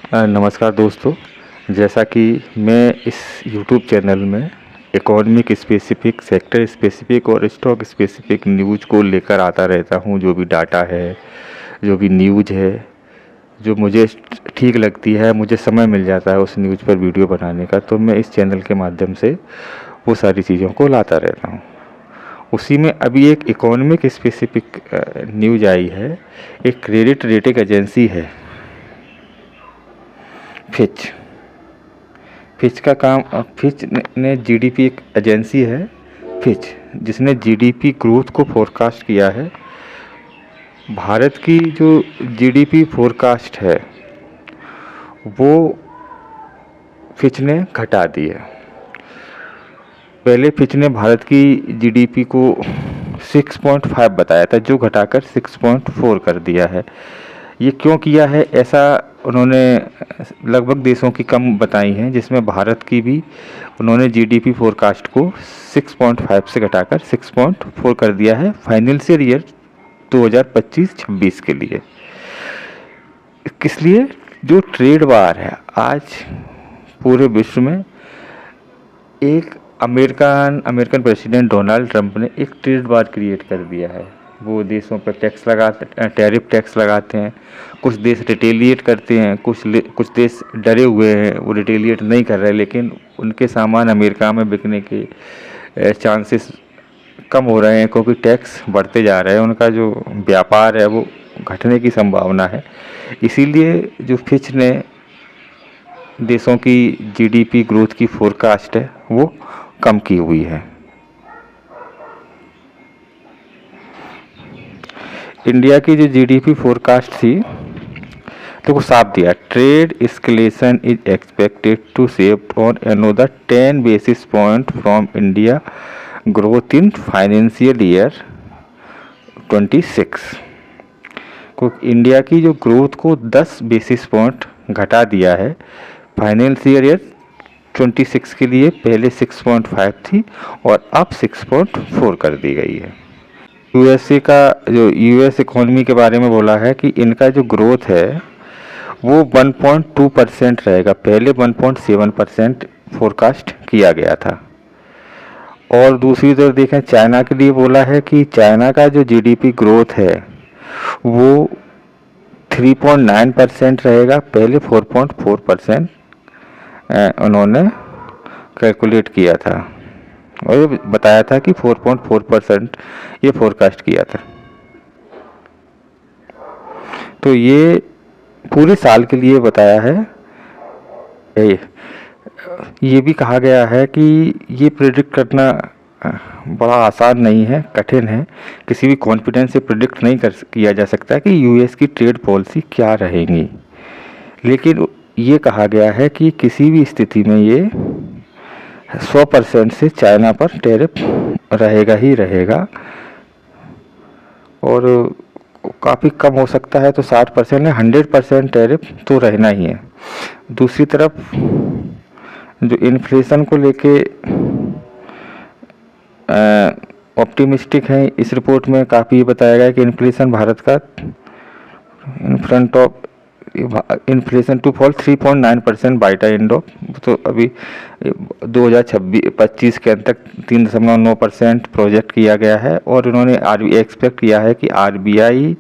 नमस्कार दोस्तों। जैसा कि मैं इस YouTube चैनल में इकोनॉमिक स्पेसिफिक, सेक्टर स्पेसिफिक और स्टॉक स्पेसिफिक न्यूज़ को लेकर आता रहता हूं। जो भी डाटा है, जो भी न्यूज़ है, जो मुझे ठीक लगती है, मुझे समय मिल जाता है उस न्यूज़ पर वीडियो बनाने का, तो मैं इस चैनल के माध्यम से वो सारी चीज़ों को लाता रहता हूँ। उसी में अभी एक इकोनॉमिक स्पेसिफिक न्यूज़ आई है। एक क्रेडिट रेटिंग एजेंसी है फिच का काम। फिच ने जीडीपी, एक एजेंसी है फिच, जिसने जीडीपी ग्रोथ को फोरकास्ट किया है। भारत की जो जीडीपी फोरकास्ट है वो फिच ने घटा दी है। पहले फिच ने भारत की जीडीपी को 6.5 बताया था, जो घटाकर 6.4 कर दिया है। ये क्यों किया है ऐसा? उन्होंने लगभग देशों की कम बताई हैं, जिसमें भारत की भी उन्होंने जीडीपी फोरकास्ट को 6.5 से घटाकर 6.4 कर दिया है फाइनेंशियल ईयर 2025-26 के लिए। किस लिए? जो ट्रेड वार है आज पूरे विश्व में, एक अमेरिकन प्रेसिडेंट डोनाल्ड ट्रंप ने एक ट्रेड वार क्रिएट कर दिया है। वो देशों पर टैक्स लगाते, टैरिफ टैक्स लगाते हैं। कुछ देश रिटेलिएट करते हैं, कुछ देश डरे हुए हैं, वो रिटेलिएट नहीं कर रहे, लेकिन उनके सामान अमेरिका में बिकने के चांसेस कम हो रहे हैं, क्योंकि टैक्स बढ़ते जा रहे हैं। उनका जो व्यापार है वो घटने की संभावना है। इसीलिए जो फिच ने देशों की जीडीपी ग्रोथ की फोरकास्ट है वो कम की हुई है। इंडिया की जो जीडीपी फोरकास्ट थी तो वो साफ दिया, trade escalation is expected to save on another 10 basis point from India growth in financial year 26 को। इंडिया की जो ग्रोथ को 10 बेसिस पॉइंट घटा दिया है फाइनेंशियल ईयर 26 के लिए। पहले 6.5 थी और अब 6.4 कर दी गई है। यूएस इकोनॉमी के बारे में बोला है कि इनका जो ग्रोथ है वो 1.2% रहेगा। पहले 1.7% फोरकास्ट किया गया था। और दूसरी तरफ देखें, चाइना के लिए बोला है कि चाइना का जो जीडीपी ग्रोथ है वो 3.9% रहेगा। पहले 4.4% उन्होंने कैलकुलेट किया था, और ये बताया था कि 4.4% ये फोरकास्ट किया था। तो ये पूरे साल के लिए बताया है। ये भी कहा गया है कि ये प्रेडिक्ट करना बड़ा आसान नहीं है, कठिन है। किसी भी कॉन्फिडेंस से प्रेडिक्ट नहीं किया जा सकता कि यूएस की ट्रेड पॉलिसी क्या रहेंगी, लेकिन ये कहा गया है कि किसी भी स्थिति में ये 100% से चाइना पर टैरिफ रहेगा ही रहेगा, और काफ़ी कम हो सकता है तो 60% या 100% टैरिफ तो रहना ही है। दूसरी तरफ जो इन्फ्लेशन को लेके ऑप्टिमिस्टिक है, इस रिपोर्ट में काफ़ी बताया गया है कि इन्फ्लेशन भारत का inflation to fall 3.9% by the end of, तो अभी 2025 के अंत तक 3.9% प्रोजेक्ट किया गया है। और उन्होंने एक्सपेक्ट किया है कि आरबीआई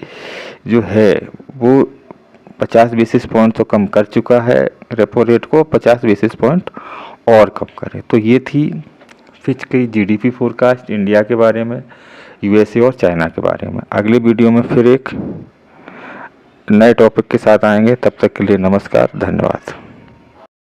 जो है वो 50 बेसिस पॉइंट तो कम कर चुका है, रेपो रेट को 50 बेसिस पॉइंट और कम करे। तो ये थी फिच की जीडीपी फोरकास्ट इंडिया के बारे में, यूएसए और चाइना के बारे में। अगले वीडियो में फिर एक नए टॉपिक के साथ आएंगे। तब तक के लिए नमस्कार, धन्यवाद।